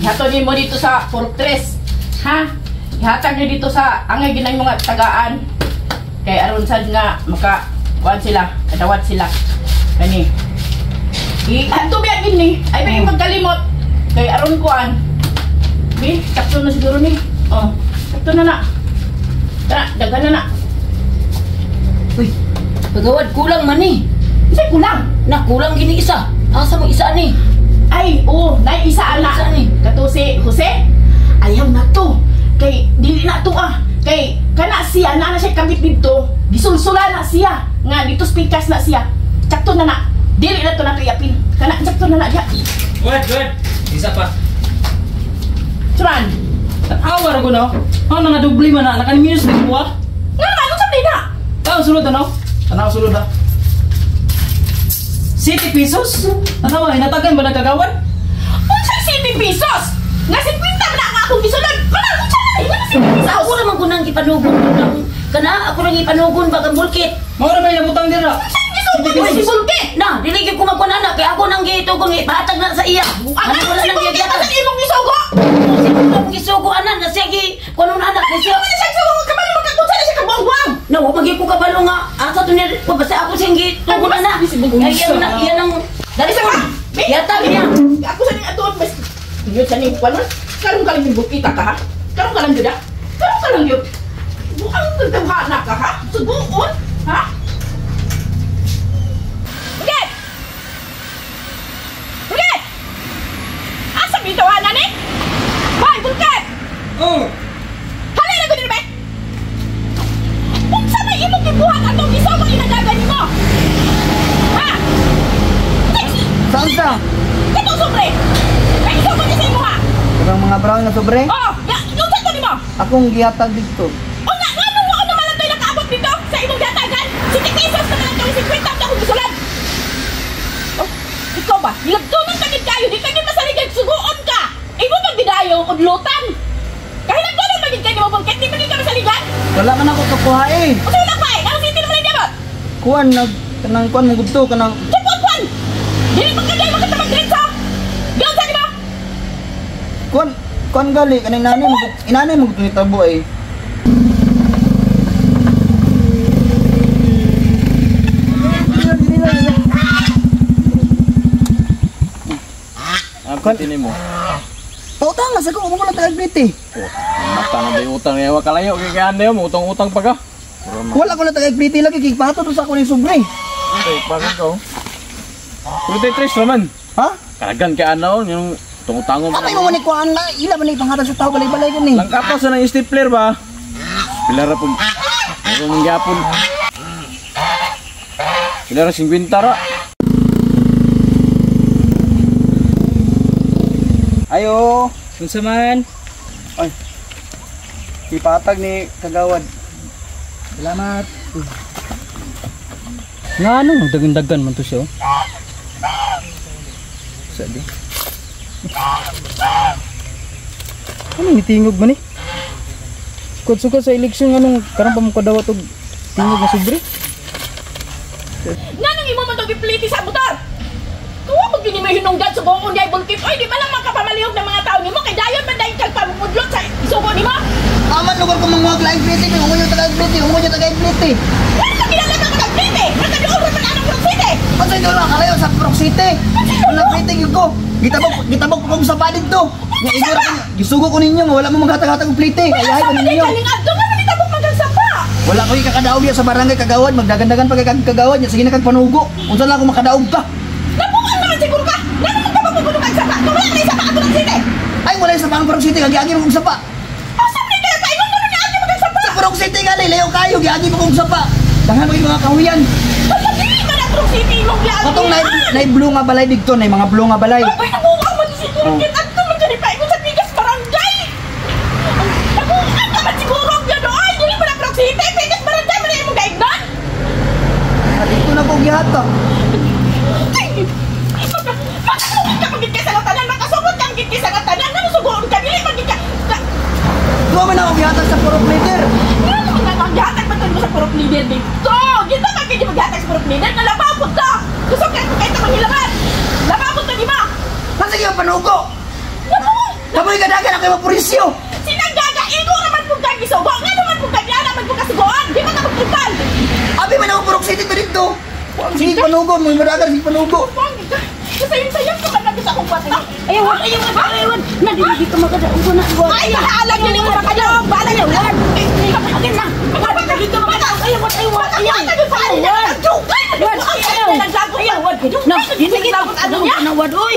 Ihatod mo dito sa Fortress. Ha? Ihatag niyo dito sa angay ginay mga tagaan. Kay aron sad nga maka sila, kadawat sila. Kani. Ato biya gini. Ay may magkalimot. Kay aron kuan. Sakto na siguro ni. Oh, sakto na na. Tara, dagan na na. Uy, kagawad kulang man ni. Say kulang. Na kulang gini isa. Asa mo isa ni? Ay, nay isa ana. Isa ni. Kato si Jose. Ayaw na to. Kay dili na to Kay kana siya na siya kabit dito. Gisulsula na siya. Nga dito spikas na siya. Sakto na na. Dili na to na tuyapin. Kana sakto na na diya. Wait. Isa pa. Suran. Awar ko no. Ano na dubli man na minus din mo. Nga ano sa na? Tao sulod ano? Tanaw sulod ah. 70 pesos? Ano ay natagan ba nagkagawan? Unsay 70 pesos? Nga 50 na nga akong gisulod. Kana unsa na? Sa ako naman ko nang ipanugon kana ako nang ipanugon bagang bulkit. Mao ra may nabutang dira. Si Sulke. Na, dili gyud ko magkunana kay ako nang gitugon ipahatag na sa iya. Ano wala nang Sulke giyata. sa imong gisugo. Ang gisugo anan na siya gi kuno anak na siya. Ano siya gisugo kabalo magkakunsa na siya kabangwang. Na wa magi ko kabalo nga asa to ni basta ako sing gitugon ana. Yan ang dali sa yata niya. Ako sa ning aton bas. Yun sa ning kuan. Karon ka lang yung bukita ka ha. Karon ka lang juda. Karon ka lang yun. Buang tadhana ka ha. Suguon ha. Ulit! Ulit! Asa bitaw ana ni? Hoy, bulkat! Oh. Halay na ko din ba? Unsa may imong gibuhat atong gisawang inagagan nimo? Ha? Saan sa? Katong sobre. May gisawang ni sa imo ha. Karang mga brown na sobre? Oh, ya, unsa ko nimo? Akong gihatag dito. O nga, anong wako naman lang tayo nakaabot dito sa imong gatagan? 50 pesos na lang tayo 50 ang akong gusulan. Oh, ikaw ba? Nilagtunan ka din kayo, di ka din masaligag suguon ka. Imo magbidayo, udlutan. Kahit nagtunan magiging kayo mo bangkit, di magiging ka masaligan. Wala man ako kakuha eh. O sa'yo lang ba eh? Ano siti naman hindi mo? Kuan, kanang kuan mo gubto, kanang... Kwan! Dili magkagay magkatamag din sa... Gawin sa di ba? Kuan gali, kanang inanay mo gubto ni tabo eh. Kuan ini mo. Pautang nga sa ko, mo lang tagag-pliti. Oh, mata na day utang yawa kalayo kay ande mo utang pa ka. Wala ko lang tagag-pliti lagi, kay pato sa ako ni sobre. Okay, pagod ko. Putay tres naman. Ha? Karagan ka ano yung tungutangon Ano mo ni kuan na, ila man ni panghatag sa tao balay-balay gani. Langkapas na ng stapler ba? Pilara po. Ano mong gyapon? Pilara 50 ra. Ayo, Unsa man? ay. Ipatag ni kagawad. Salamat. Nga ano, dagan-dagan man to siya. Sabi. Ano itingog man eh? Sukad-sukad sa eleksyon anong karang pa mo kadawat og tingog na sobre? Nga nang imo man itong gipiliti sa motor. Kuha mo gini may hinunggan sa buong unday bulkit. Oy, di ba lang makapamalihog ng mga tao nimo? Kay dayon man dahil kagpamudlot sa isugo nimo? Aman lugar ko mga laing-pliti, kung mo yung tagag-pliti, Wala ka kilala ka kag-pliti! Wala ka doon man anong Brook City! Ano sa inyo lang kalayo sa Brook City? Wala pliti ko. Gitabok ko kung sa padid to. Nga igor ko. Gisugo ko ninyo nga wala mo maghatag-hatag og pliti. Ayahay ko ninyo. Galing adto nga namitabok magagsapa! Wala ko ikakadaog diya sa barangay kagawad, magdagandagan pa kay kagawad nya sige na kag panugo. Unsa lang ako makadaog ka? Nabukan naman siguro ka! Nga naman ka mapupuno kag sapa! Kung wala na isa pa Brook City! Ay wala sa Brook City giagi mo kung sapa. Asam ni kayo kayo mo na agi magagsapa! Sa Brook City gali layo kayo giagi mo kung sapa. Dangan mo yung mga kahuyan. Wala dili man ang Brook City mong giagi! Katong nay blue nga balay dito, nay mga blue nga balay. Ay, nabukan man siguro kit adto man dyan ipaikot sa Pigas Barangay! Nabukan naman siguro ang gano! Ay, dili man ang Brook City! Pigas Barangay man yung gaignan! Dito na ko gihata. Makasugod ka magiging sa tanan! Makasugod ka magiging sa tanan! Namusugoon ka! Dili magiging ka! Duwa man ako gihata sa Purok Leader. Nga naman nga maghatag ba mo sa Purok Leader dito? Gito ka kayo maghatag sa Purok Leader! Nalabapot ka! Gusto ka kahit na manghilangan! Labapot na di ba? Kasi yung panugo. Naku! Kamoy kadagan ako yung purisyo. Sinagaga, ego naman kong kagisugo. Nga naman kong kanya naman kong kasugoan. Di ba na magkipal? Abi man ako Purok City to dito. Sige panugo, mo madagan sige panugo. Sayang ka man lang sa akong bata. Ayaw, nadili ka magkadaon ko na. Ay, mahaalag yun yung mga kayo. Bala yun. Akin na. Nadili ka magkadaon. Ayaw. Ayaw. Na, dinigit ako na wad, oy.